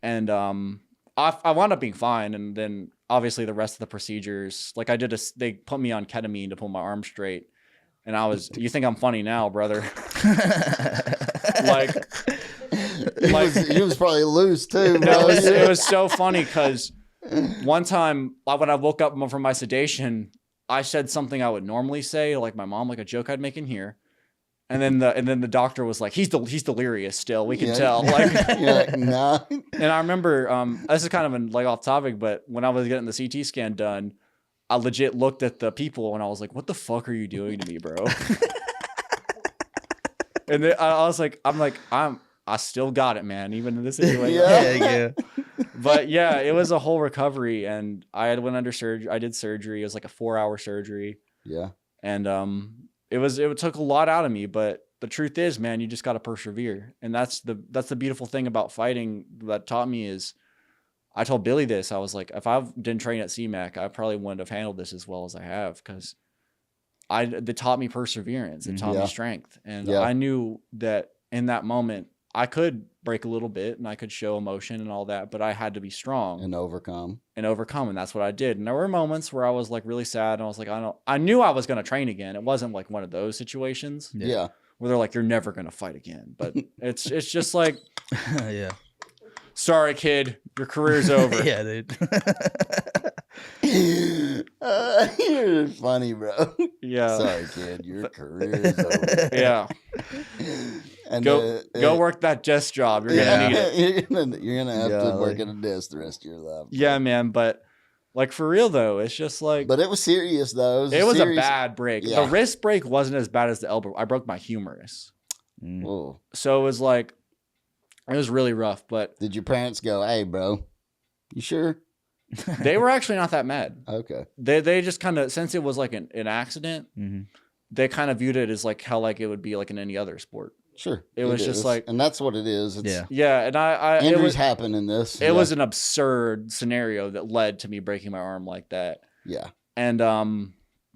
And I wound up being fine. And then obviously the rest of the procedures, like they put me on ketamine to pull my arm straight. And you think I'm funny now, brother. He was probably loose too, bro. It was so funny because one time when I woke up from my sedation, I said something I would normally say, like my mom, like a joke I'd make in here. And then the doctor was like, he's delirious still. We can tell. Like, you're like, nah. And I remember, this is kind of like off topic, but when I was getting the CT scan done, I legit looked at the people and I was like, what the fuck are you doing to me, bro? And then I was like, I still got it, man, even in this situation. Yeah. But yeah, it was a whole recovery, and I went under surgery. I did surgery. It was like a 4-hour surgery. Yeah. And it took a lot out of me, but the truth is, man, you just got to persevere. And that's the beautiful thing about fighting that taught me is, I told Billy this. I was like, if I didn't train at CMAC, I probably wouldn't have handled this as well as I have, because it taught me perseverance. It taught me strength. And I knew that in that moment, I could break a little bit and I could show emotion and all that, but I had to be strong And overcome. And that's what I did. And there were moments where I was like really sad and I was like, I knew I was going to train again. It wasn't like one of those situations Yeah. where they're like, you're never going to fight again. But it's just like, Yeah. sorry, kid, your career's over. Yeah, dude. You're funny, bro. Yeah. Sorry, kid. Your career is over. Yeah. And Go work that desk job. You're going to need it. You're gonna have Yeah, to work like- at a desk the rest of your life. Yeah, man. But like for real though, it's just like, But it was serious though. it was a serious- bad break. Yeah. The wrist break wasn't as bad as the elbow. I broke my humerus. Mm. Whoa. So it was like, it was really rough, but Did your parents go, "Hey, bro, you sure?" they were actually not that mad. Okay. They just kind of, since it was like an accident, Mhm. they kind of viewed it as like how like it would be like in any other sport. Sure. It was just is. like- and that's what it is. It's, Yeah. Yeah, and it Injuries was happen in this. it was an absurd scenario that led to me breaking my arm like that. Yeah. And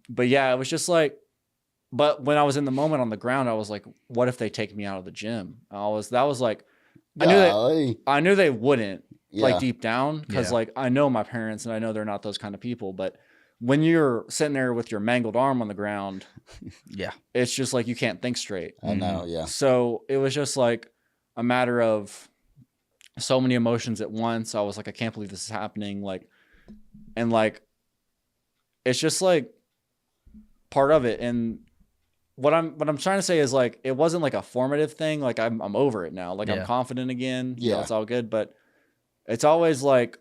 but yeah, it was just like, but when I was in the moment on the ground, I was like, what if they take me out of the gym? That was like, Golly. I knew they wouldn't, Yeah. like deep down, because Yeah. like I know my parents and I know they're not those kind of people, but when you're sitting there with your mangled arm on the ground, Yeah. it's just like you can't think straight. I know. Yeah. So it was just like a matter of so many emotions at once. I was like, I can't believe this is happening. Like, and like, it's just like part of it. And what I'm trying to say is like, it wasn't like a formative thing. Like I'm over it now. Like Yeah. I'm confident again. You know, Yeah. it's all good. But it's always like,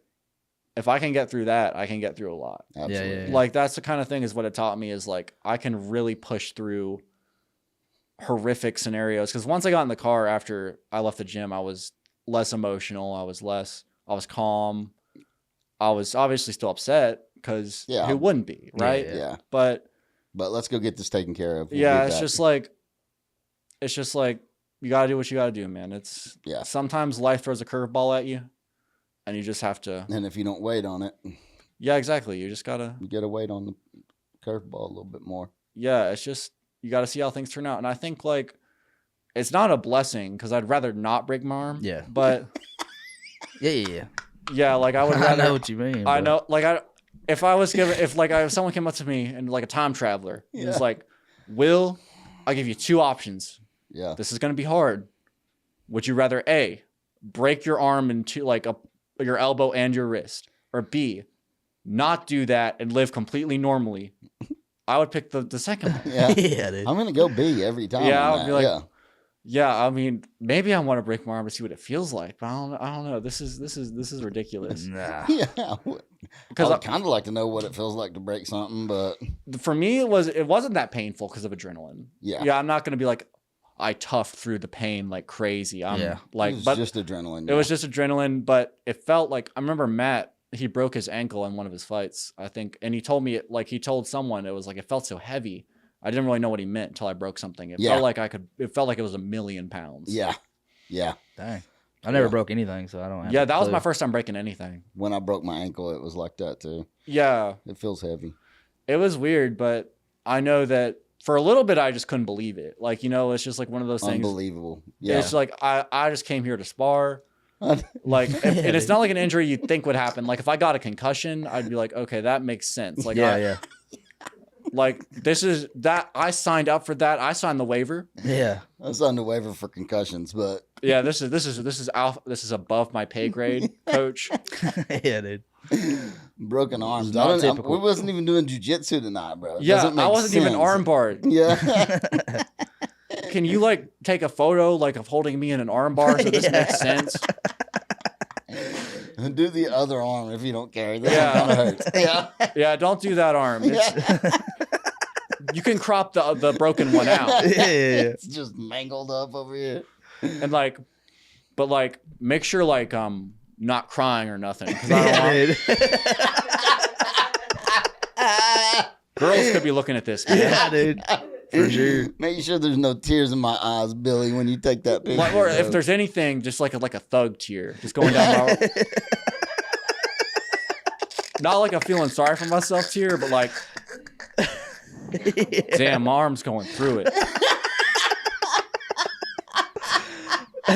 if I can get through that, I can get through a lot. Absolutely. Yeah. Like that's the kind of thing is what it taught me is like, I can really push through horrific scenarios. Cause once I got in the car after I left the gym, I was less emotional. I was calm. I was obviously still upset because Yeah. who wouldn't be, right? Yeah. But But let's go get this taken care of. We'll yeah, get it's back. just like you gotta do what you gotta do, man. It's Yeah. sometimes life throws a curveball at you and you just have to, And if you don't wait on it, yeah, exactly. You just gotta, you got to wait on the curveball a little bit more. yeah, it's just, you gotta see how things turn out. And I think like, it's not a blessing because I'd rather not break my arm. Yeah. But Yeah. yeah, like I would I rather, know what you mean. I but- know, like if I was given, if someone came up to me and like a time traveler, and was Yeah. like, Will, I'll give you two options. Yeah. This is going to be hard. Would you rather A, break your arm into like your elbow and your wrist, or B, not do that and live completely normally? I would pick the second one. Yeah. Yeah, dude. I'm going to go B every time. Yeah, on I would that. be like- yeah. Yeah, I mean, maybe I want to break my arm to see what it feels like, but I don't know. This is ridiculous. Nah. Yeah. I Because would kind of like to know what it feels like to break something, but for me, it wasn't that painful because of adrenaline. yeah. Yeah, I'm not gonna be like I toughed through the pain like crazy. I'm Yeah. like, it was but just adrenaline. it was just adrenaline. But it felt like I remember Matt. He broke his ankle in one of his fights, I think, and he told me he told someone it was like it felt so heavy. I didn't really know what he meant until I broke something. It Yeah. felt like it felt like it was 1,000,000 pounds. Yeah. Yeah. Dang. I never Yeah. broke anything, so I don't have Yeah, a that was clue. my first time breaking anything. When I broke my ankle, it was like that too. Yeah, It feels heavy. it was weird, but I know that for a little bit I just couldn't believe it. Like, you know, it's just like one of those things. Unbelievable. Yeah. It's like I just came here to spar. Like, and it's not like an injury you'd think would happen. Like, if I got a concussion, I'd be like, okay, that makes sense. Like, Yeah. like this is that I signed up for that. I signed the waiver. Yeah. I was on the waiver for concussions, but Yeah, this is above my pay grade, coach. Yeah, dude. broken arms. It's not typical. We wasn't even doing jujitsu tonight, bro. It Yeah, doesn't make I wasn't even sense. arm barred. Yeah. Can you like take a photo like of holding me in an arm bar so this Yeah. makes sense? And do the other arm if you don't care. That Yeah. kind of hurts. Yeah. Yeah, don't do that arm. You can crop the broken one out. Yeah. It's just mangled up over here. And like, but like, make sure like not crying or nothing. 'Cause I don't want- Yeah, dude. girls could be looking at this. Man. Yeah, dude. For sure. Make sure there's no tears in my eyes, Billy, when you take that picture. Like, or if bro. there's anything, just like a thug tear, just going down my. Not like I'm feeling sorry for myself tear, but like, damn, my arm's going through it.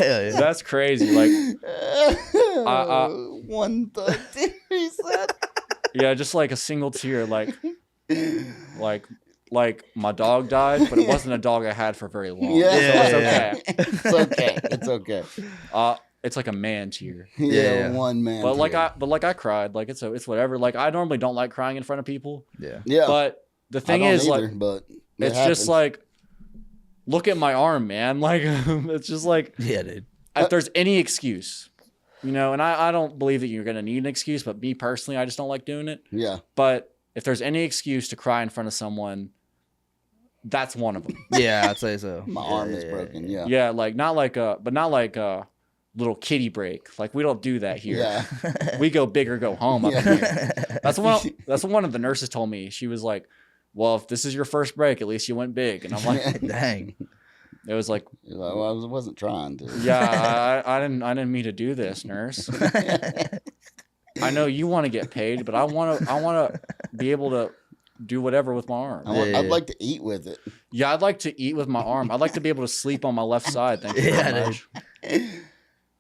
yeah. That's crazy. Like, 113. He said. yeah, just like a single tear. Like my dog died, but it wasn't a dog I had for very long. Yeah, So it's yeah. okay. It's okay. It's okay. It's like a man tear. Yeah, one man. But like tear. I cried. Like it's whatever. Like I normally don't like crying in front of people. Yeah. Yeah. But the thing I don't is, either, like, but it's just like, look at my arm, man. Like, it's just like, Yeah, dude. if there's any excuse, you know, and I don't believe that you're going to need an excuse, but me personally, I just don't like doing it. Yeah. But if there's any excuse to cry in front of someone, that's one of them. Yeah, I'd say so. My arm is broken. Yeah. Yeah, like, not like a little kitty break. Like, we don't do that here. Yeah. We go big or go home up Yeah. here. That's what one of the nurses told me. She was like, well, if this is your first break, at least you went big. And I'm like, Dang. it was like, Well, I wasn't trying to. yeah, I didn't mean to do this, nurse. I know you want to get paid, but I want to be able to do whatever with my arm. I'd like to eat with it. Yeah, I'd like to eat with my arm. I'd like to be able to sleep on my left side. Thank you very Yeah, much.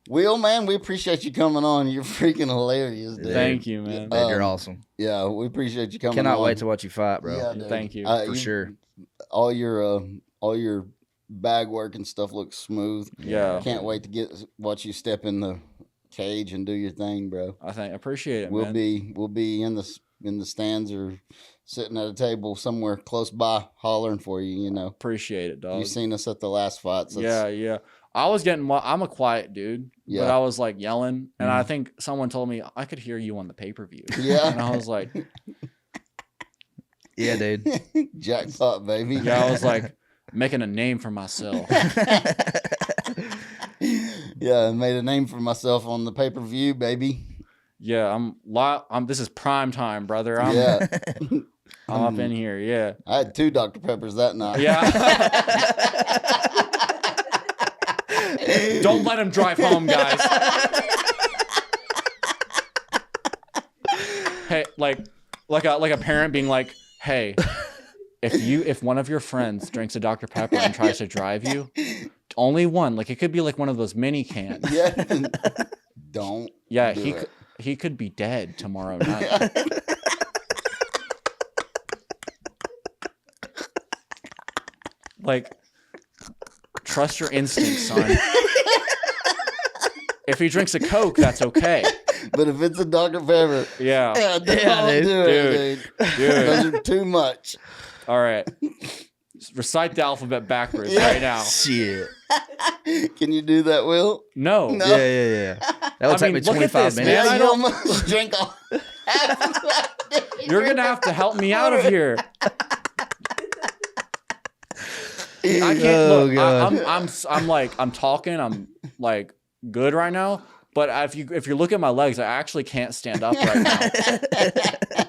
Will, man, we appreciate you coming on. You're freaking hilarious, dude. Thank you, man. Dude, you're awesome. Yeah, we appreciate you coming on. Cannot wait to watch you fight, bro. Yeah, dude. Thank you. For sure. All your bag work and stuff looks smooth. Yeah. Can't wait to watch you step in the cage and do your thing, bro. I appreciate it, We'll man. be in the stands or sitting at a table somewhere close by hollering for you, you know. Appreciate it, dog. You seen us at the last fight. So Yeah. I'm a quiet dude, but Yeah. I was like yelling, and I think someone told me I could hear you on the pay-per-view. Yeah. And I was like, Yeah, dude. Jackpot, baby. yeah, I was like making a name for myself. Yeah, I made a name for myself on the pay-per-view, baby. Yeah, this is prime time, brother. Yeah. I'm up in here. Yeah. I had 2 Dr. Peppers that night. Yeah. Don't let him drive home, guys. Hey, like a parent being like, hey, if one of your friends drinks a Dr. Pepper and tries to drive you, only one, like it could be like one of those mini cans. Yeah. Don't. Yeah, do he could be dead tomorrow night. Like, trust your instincts, son. If he drinks a Coke, that's okay. But if it's a Dr. Pepper, Yeah. don't do it, dude. Dude. Those are too much. All right. Recite the alphabet backwards Yeah. right now. Shit. Can you do that, Will? No. No. Yeah. That would take me look at 25 this, minutes. man. I you don't- almost drink all half of that. You're going to have to help me out of here. I can't Oh, look. God. I'm talking. I'm like good right now. But if you look at my legs, I actually can't stand up right now.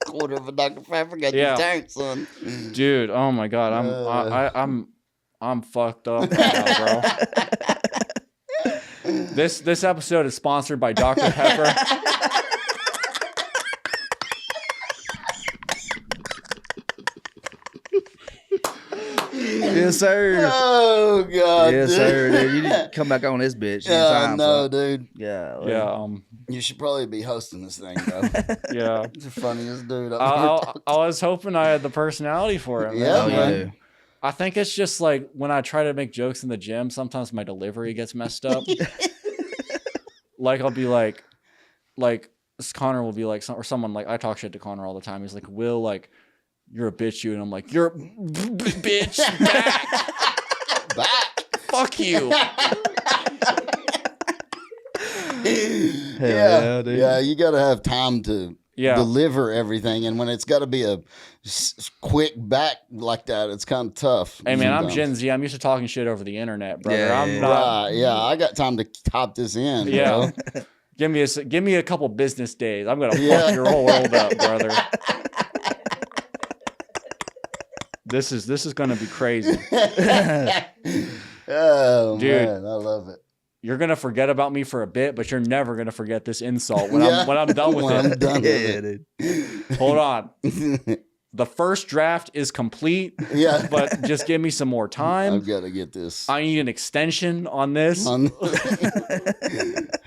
Quarter of a Dr. Pepper got Yeah. you turned, son. Dude, oh my god, I'm fucked up right now, bro. This episode is sponsored by Dr. Pepper. Yes, sir. Oh, God. Yes, dude. sir. Dude, you need to come back on this bitch. Yeah, anytime, no, so- dude. Yeah. Yeah, You should probably be hosting this thing, bro. yeah. You're the funniest dude. I was hoping I had the personality for it. Man. Yeah, Oh, you man. do. I think it's just like when I try to make jokes in the gym, sometimes my delivery gets messed up. Like I'll be like Connor will be like, or someone like I talk shit to Connor all the time. He's like, Will, like you're a bitch, you, and I'm like, you're a bitch back. Back. Fuck you. yeah, dude. Yeah, you got to have time to Yeah. deliver everything. And when it's got to be a quick back like that, it's kind of tough. Hey man, I'm sometimes. Gen Z. I'm used to talking shit over the internet, brother. Yeah, I'm yeah, not. Right, yeah, I got time to top this in. Yeah. Bro. Give me a couple business days. I'm gonna Yeah. fuck your whole world up, brother. This is gonna be crazy. Oh, Dude. man, I love it. You're gonna forget about me for a bit, but you're never gonna forget this insult when Yeah. I'm done with When it. I'm done Yeah, with dude. Hold on. it. the first draft is complete. Yeah. But just give me some more time. I've got to get this. I need an extension on this. I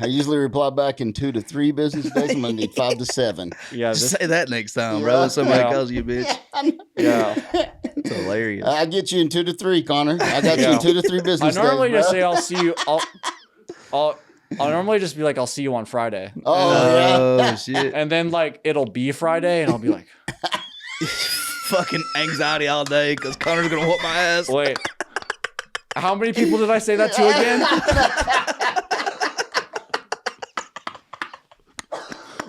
usually reply back in 2 to 3 business days. I'm going to need 5 to 7. Yeah. Just This, say that next time, bro. When somebody calls you a bitch. yeah. It's hilarious. I get you in 2 to 3, Connor. I got you in 2 to 3 I business days. normally just bro. say I'll see you. I'll normally just be like, I'll see you on Friday. Oh, yeah. Oh, shit. And then like it'll be Friday and I'll be like, Fucking anxiety all day because Connor's going to whoop my ass. wait, how many people did I say that to again?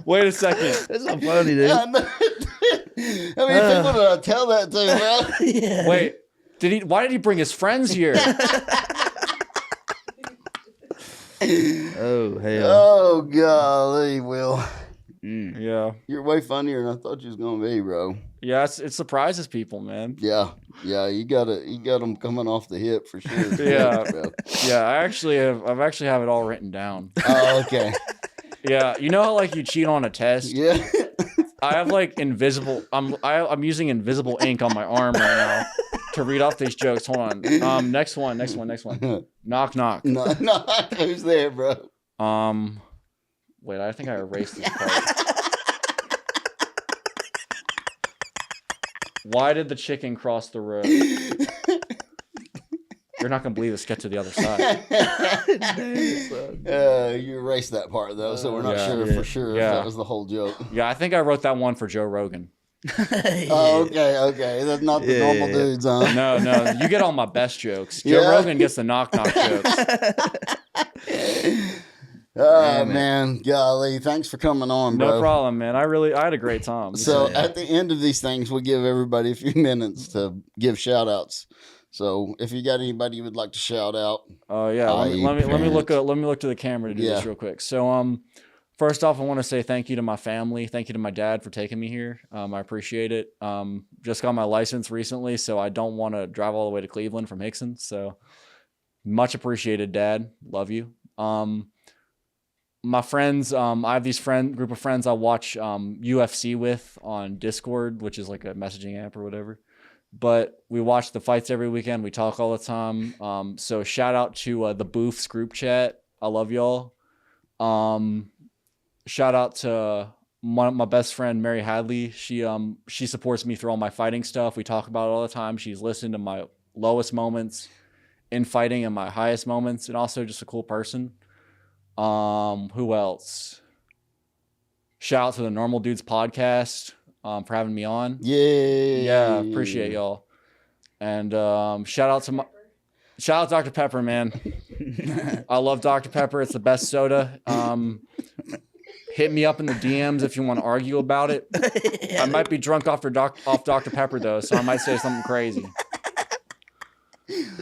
Wait a second. That's so funny, dude. How many people did I tell that to, bro? Yeah. Wait, why did he bring his friends here? Oh, hell. Oh, golly, Will. Yeah. You're way funnier than I thought you was going to be, bro. Yeah, it surprises people, man. Yeah, you got them coming off the hip for sure. Yeah. bro. Yeah, I've actually have it all written down. Oh, okay. Yeah, you know how like you cheat on a test? Yeah. I have like invisible. I'm using invisible ink on my arm right now to read off these jokes. Hold on. Next one. Knock knock. No, who's there, bro? Wait, I think I erased this part. Why did the chicken cross the road? You're not gonna believe this. Get to the other side. You erased that part though, so we're not Yeah. sure for sure if Yeah. that was the whole joke. Yeah, I think I wrote that one for Joe Rogan. Oh, okay. That's not the normal dudes, huh? No, you get all my best jokes. Joe Yeah. Rogan gets the knock knock jokes. Oh, man. Golly. Thanks for coming on, bro. No problem, man. I had a great time. So at the end of these things, we give everybody a few minutes to give shout outs. So if you got anybody you would like to shout out. Oh yeah. Let me look to the camera to do this real quick. So first off, I want to say thank you to my family. Thank you to my dad for taking me here. I appreciate it. Just got my license recently, so I don't want to drive all the way to Cleveland from Hickson. So much appreciated, Dad. Love you. My friends, I have these group of friends I watch UFC with on Discord, which is like a messaging app or whatever. But we watch the fights every weekend. We talk all the time. So shout out to the Booths group chat. I love y'all. Shout out to my best friend, Mary Hadley. She supports me through all my fighting stuff. We talk about it all the time. She's listened to my lowest moments in fighting and my highest moments, and also just a cool person. Who else? Shout out to the Normal Dudes podcast for having me on. Yeah, appreciate y'all. And shout out Dr. Pepper, man. I love Dr. Pepper. It's the best soda. Hit me up in the DMs if you want to argue about it. I might be drunk off Dr. Pepper though, so I might say something crazy.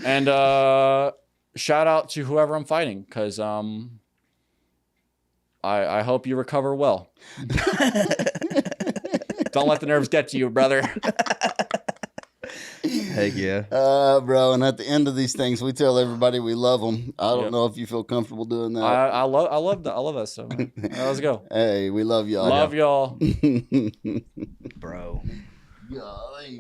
And shout out to whoever I'm fighting, because I hope you recover well. Don't let the nerves get to you, brother. Heck yeah. Bro, and at the end of these things, we tell everybody we love them. I don't know if you feel comfortable doing that. I love that stuff, man. All right, let's go. Hey, we love y'all. Love y'all. Bro. Golly.